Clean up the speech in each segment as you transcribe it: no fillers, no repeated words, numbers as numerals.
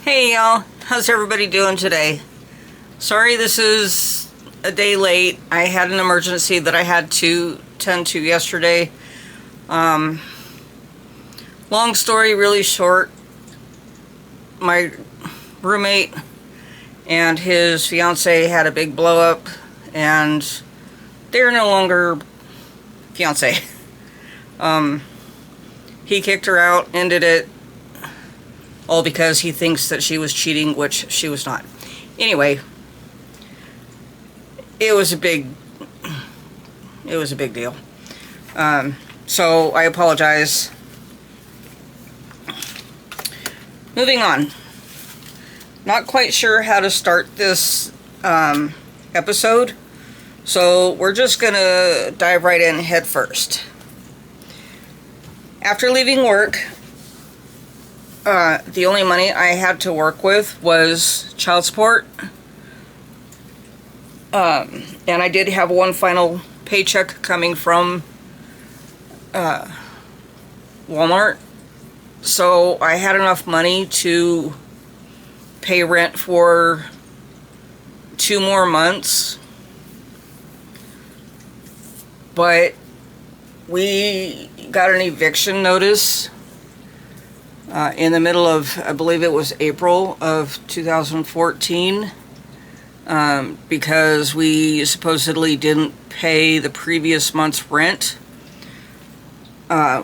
Hey y'all, how's everybody doing today? Sorry this is a day late. I had an emergency that I had to tend to yesterday. Long story really short, my roommate and his fiance had a big blow up and they're no longer fiance. He kicked her out, ended it, all because he thinks that she was cheating, which she was not. Anyway, it was a big deal. So I apologize. Moving on. Not quite sure how to start this episode, so we're just gonna dive right in head first. After leaving work, the only money I had to work with was child support. And I did have one final paycheck coming from Walmart. So I had enough money to pay rent for 2 more months. But we got an eviction notice in the middle of, I believe it was April of 2014, because we supposedly didn't pay the previous month's rent,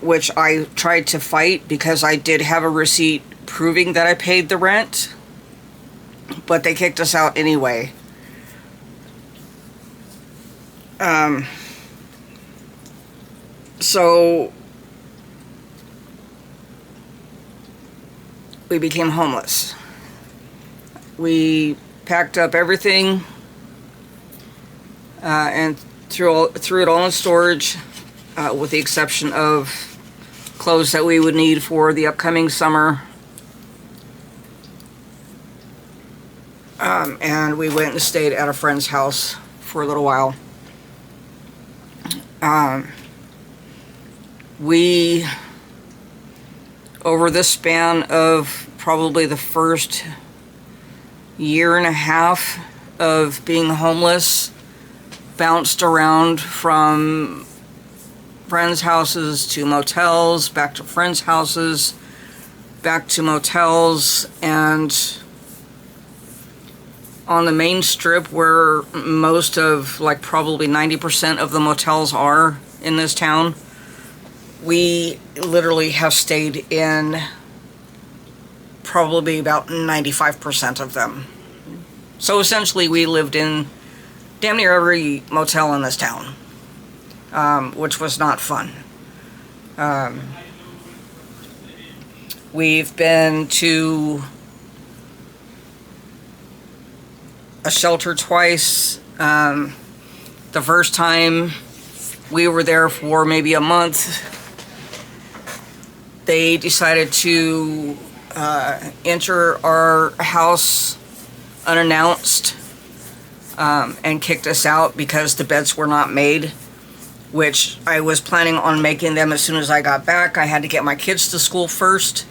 which I tried to fight because I did have a receipt proving that I paid the rent, but they kicked us out anyway. So we became homeless. We packed up everything and threw it all in storage, with the exception of clothes that we would need for the upcoming summer. And we went and stayed at a friend's house for a little while. We, over the span of probably the first year and a half of being homeless, bounced around from friends' houses to motels, back to friends' houses, back to motels, and on the main strip where most of, like, probably 90% of the motels are in this town, we literally have stayed in probably about 95% of them. So essentially we lived in damn near every motel in this town, which was not fun. We've been to a shelter twice. The first time we were there for maybe a month, they decided to enter our house unannounced, and kicked us out because the beds were not made, which I was planning on making them as soon as I got back. I had to get my kids to school first,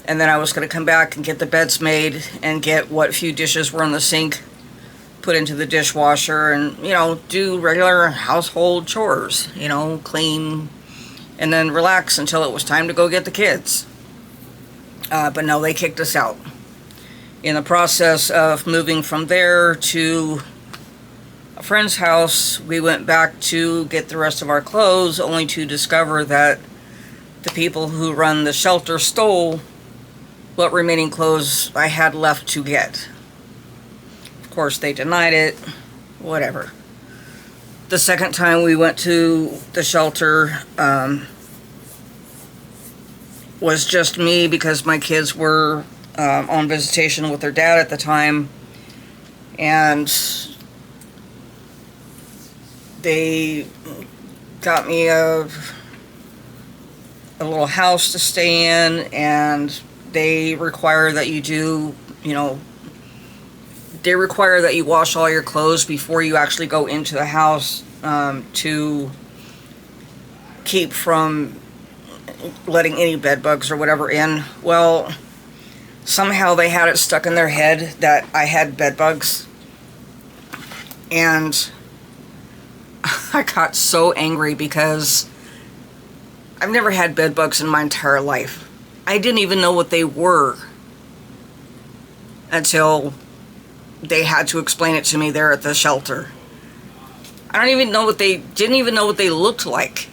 and then I was going to come back and get the beds made and get what few dishes were in the sink put into the dishwasher and, do regular household chores, clean, and then relax until it was time to go get the kids. But no, they kicked us out. In the process of moving from there to a friend's house, we went back to get the rest of our clothes, only to discover that the people who run the shelter stole what remaining clothes I had left to get. Of course, they denied it. Whatever. The second time we went to the shelter, was just me because my kids were on visitation with their dad at the time, and they got me a little house to stay in, and they require that you do, they require that you wash all your clothes before you actually go into the house, to keep from letting any bed bugs or whatever in. Well, somehow they had it stuck in their head that I had bed bugs. And I got so angry because I've never had bed bugs in my entire life. I didn't even know what they were until they had to explain it to me there at the shelter. I didn't even know what they looked like.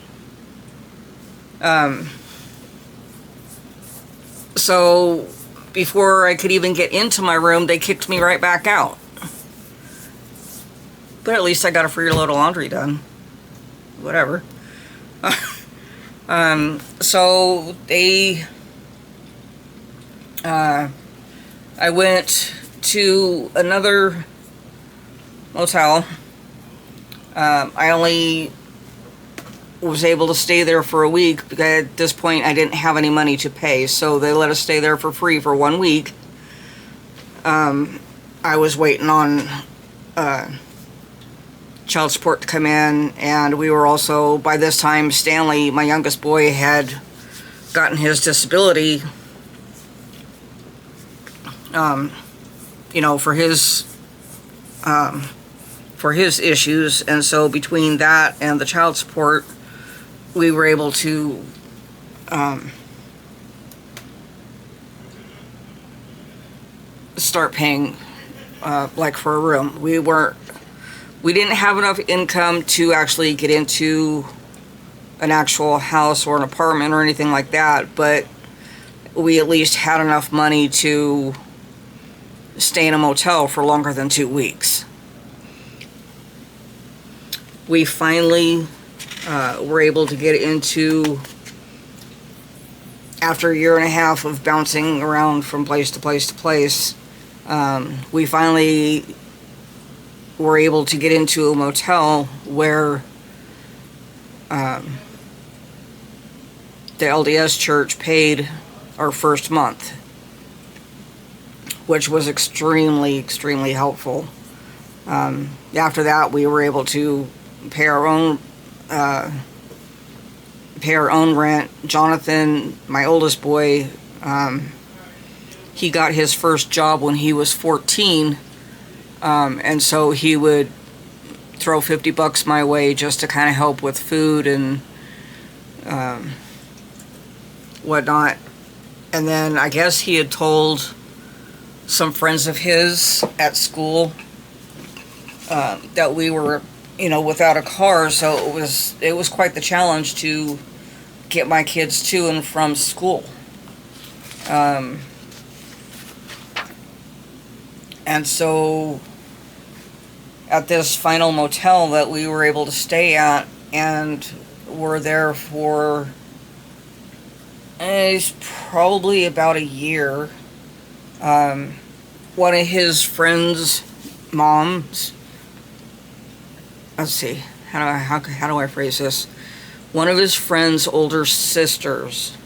So before I could even get into my room, they kicked me right back out. But at least I got a free load of laundry done. Whatever. So I went to another motel. I only was able to stay there for a week because at this point I didn't have any money to pay, so they let us stay there for free for 1 week. I was waiting on child support to come in, and we were also, by this time, Stanley, my youngest boy, had gotten his disability, for his issues, and so between that and the child support, we were able to start paying like for a room. We didn't have enough income to actually get into an actual house or an apartment or anything like that, but we at least had enough money to stay in a motel for longer than 2 weeks. We finally were able to get into, after a year and a half of bouncing around from place to place to place, we finally were able to get into a motel where the LDS church paid our first month, which was extremely, extremely helpful. After that, we were able to pay our own rent. Jonathan, my oldest boy, he got his first job when he was 14, and so he would throw $50 my way just to kind of help with food and whatnot. And then I guess he had told some friends of his at school that we were, without a car, so it was quite the challenge to get my kids to and from school. And so at this final motel that we were able to stay at, and were there for probably about a year, one of his friends' moms, let's see, how do I phrase this? One of his friend's older sisters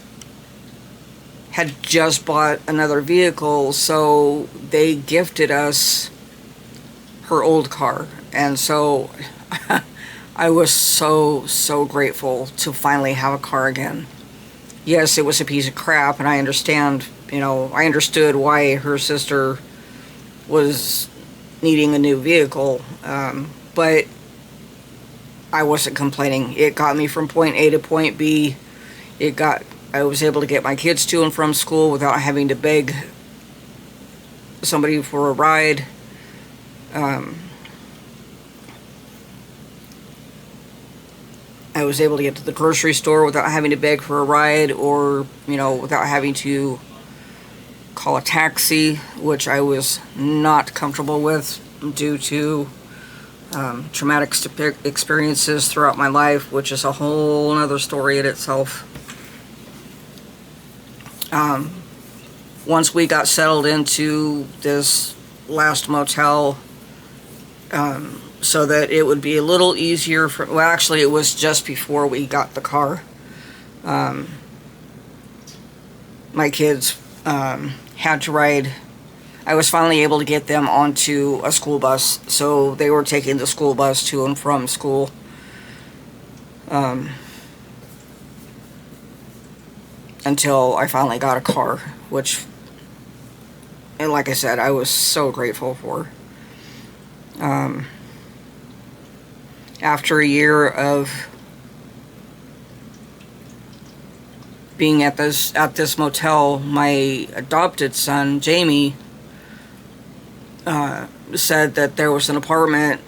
had just bought another vehicle, so they gifted us her old car. And so I was so grateful to finally have a car again. Yes, it was a piece of crap, and I understand, I understood why her sister was needing a new vehicle, but I wasn't complaining. It got me from point A to point B. I was able to get my kids to and from school without having to beg somebody for a ride. I was able to get to the grocery store without having to beg for a ride, or, without having to call a taxi, which I was not comfortable with due to traumatic experiences throughout my life, which is a whole other story in itself. Once we got settled into this last motel, so that it would be a little easier well, actually, it was just before we got the car. My kids had to ride. I was finally able to get them onto a school bus, so they were taking the school bus to and from school. Until I finally got a car, which and like I said, I was so grateful for. After a year of being at this motel, my adopted son Jamie said that there was an apartment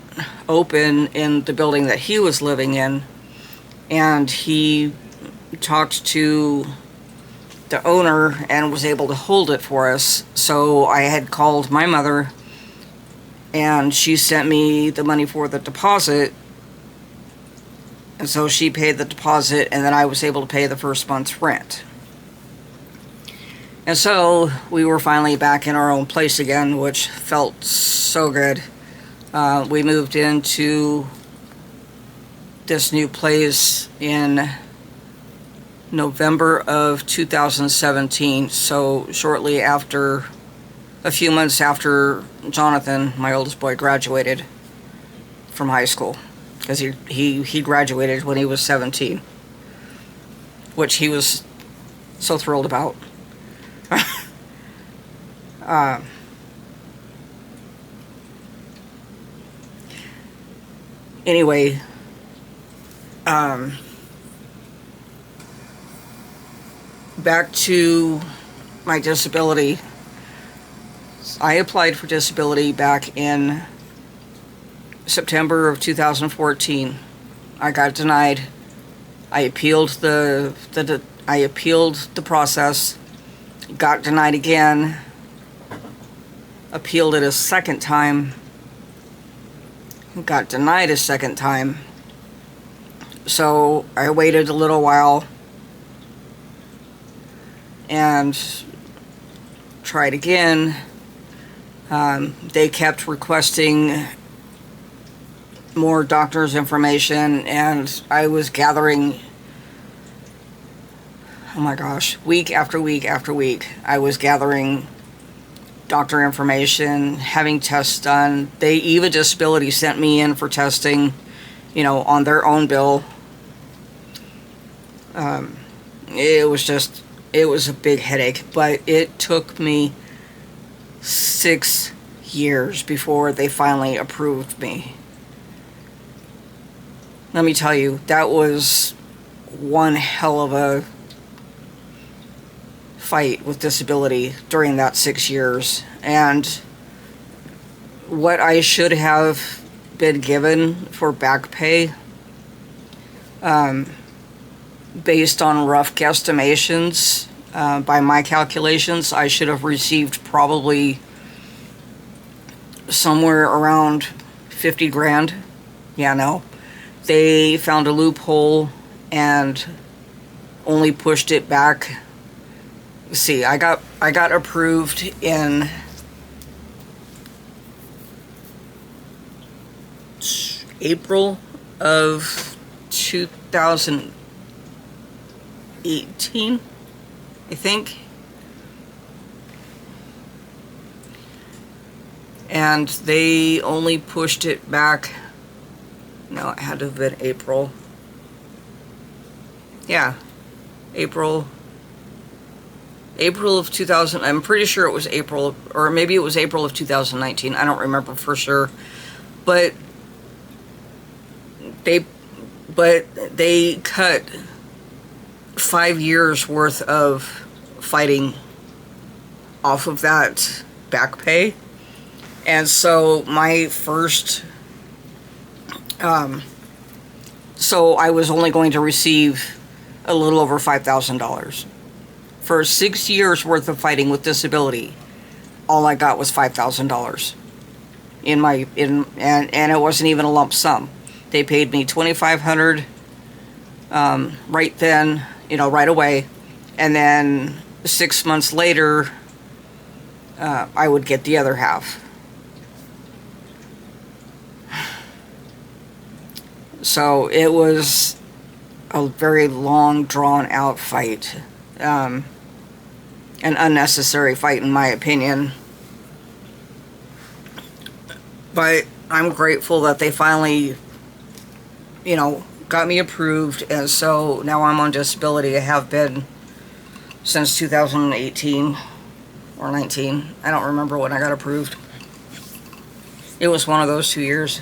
open in the building that he was living in, and he talked to the owner and was able to hold it for us. So I had called my mother, and she sent me the money for the deposit, and so she paid the deposit, and then I was able to pay the first month's rent. And so we were finally back in our own place again, which felt so good. We moved into this new place in November of 2017, so shortly after, a few months after Jonathan, my oldest boy, graduated from high school, because he graduated when he was 17, which he was so thrilled about. Anyway, back to my disability. I applied for disability back in September of 2014. I got denied. I appealed the process, got denied again, appealed it a second time, got denied a second time. So I waited a little while and tried again. They kept requesting more doctor's information, and I was gathering, oh my gosh, week after week after week, I was gathering doctor information, having tests done. Eva Disability sent me in for testing, on their own bill. It was a big headache, but it took me 6 years before they finally approved me. Let me tell you, that was one hell of a fight with disability during that 6 years. And what I should have been given for back pay, based on rough guesstimations, by my calculations, I should have received probably somewhere around 50 grand. Yeah, no. They found a loophole and only pushed it back. See, I got approved in April of 2018, I think. And they only pushed it back. No, it had to have been April. Yeah, April of 2000. I'm pretty sure it was April, or maybe it was April of 2019. I don't remember for sure. But they cut 5 years worth of fighting off of that back pay. And so my first, so I was only going to receive a little over $5,000. For 6 years worth of fighting with disability, all I got was $5,000 and it wasn't even a lump sum. They paid me $2,500 right then, right away, and then 6 months later, I would get the other half. So it was a very long, drawn-out fight. An unnecessary fight, in my opinion. But I'm grateful that they finally, got me approved, and so now I'm on disability. I have been since 2018, or 19. I don't remember when I got approved. It was one of those 2 years.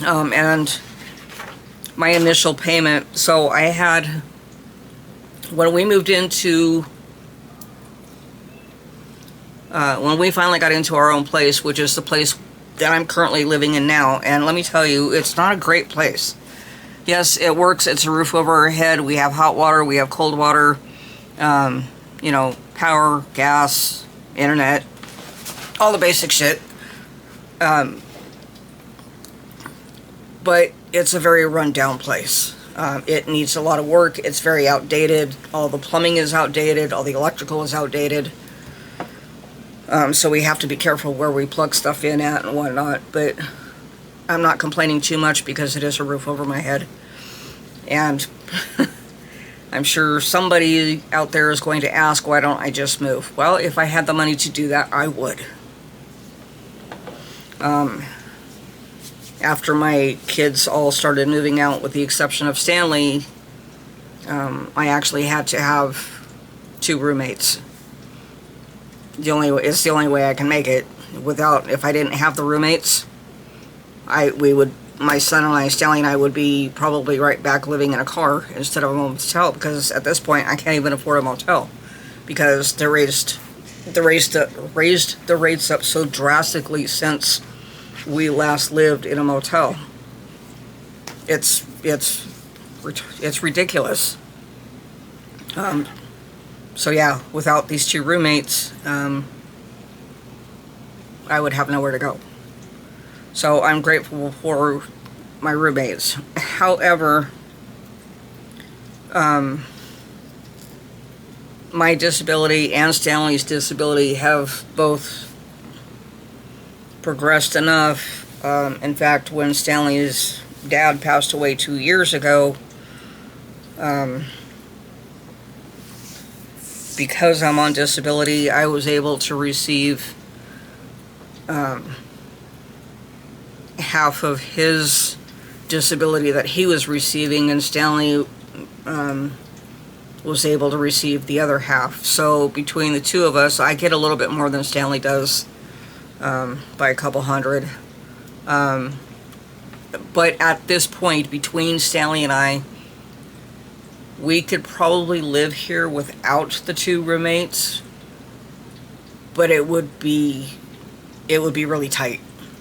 And my initial payment, so I had, when we moved into, when we finally got into our own place, which is the place that I'm currently living in now, and let me tell you, it's not a great place. Yes, it works. It's a roof over our head. We have hot water. We have cold water. You know, power, gas, internet, all the basic shit. But it's a very run-down place. It needs a lot of work. It's very outdated. All the plumbing is outdated. All the electrical is outdated. So we have to be careful where we plug stuff in at and whatnot. But I'm not complaining too much because it is a roof over my head. And I'm sure somebody out there is going to ask, why don't I just move? Well, if I had the money to do that, I would. After my kids all started moving out, with the exception of Stanley, I actually had to have 2 roommates. It's the only way I can make it. If I didn't have the roommates, my son and I, Stanley and I, would be probably right back living in a car instead of a motel, because at this point I can't even afford a motel because they raised the rates up so drastically since we last lived in a motel. It's ridiculous. So yeah, without these 2 roommates, I would have nowhere to go. So I'm grateful for my roommates. However, my disability and Stanley's disability have both progressed enough. In fact, when Stanley's dad passed away 2 years ago, because I'm on disability, I was able to receive half of his disability that he was receiving, and Stanley was able to receive the other half. So between the 2 of us, I get a little bit more than Stanley does, by a couple hundred. But at this point, between Stanley and I, we could probably live here without the 2 roommates, but it would be really tight.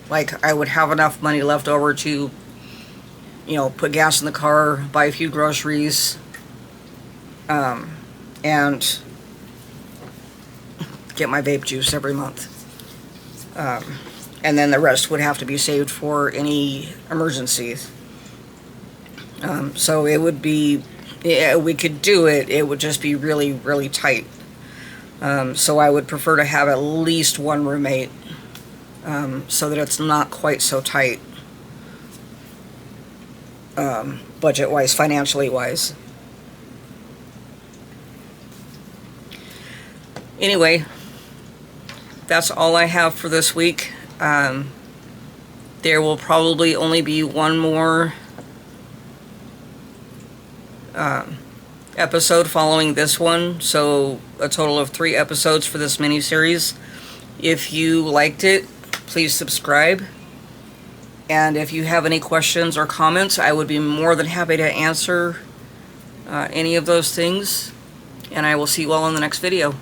Like, I would have enough money left over to, you know, put gas in the car, buy a few groceries, and get my vape juice every month. And then the rest would have to be saved for any emergencies. So it would be, yeah, we could do it. It would just be really, really tight. So I would prefer to have at least 1 roommate, so that it's not quite so tight, budget-wise, financially-wise. Anyway, that's all I have for this week. There will probably only be 1 more episode following this one, so a total of 3 episodes for this mini-series. If you liked it, please subscribe, and if you have any questions or comments, I would be more than happy to answer any of those things, and I will see you all in the next video.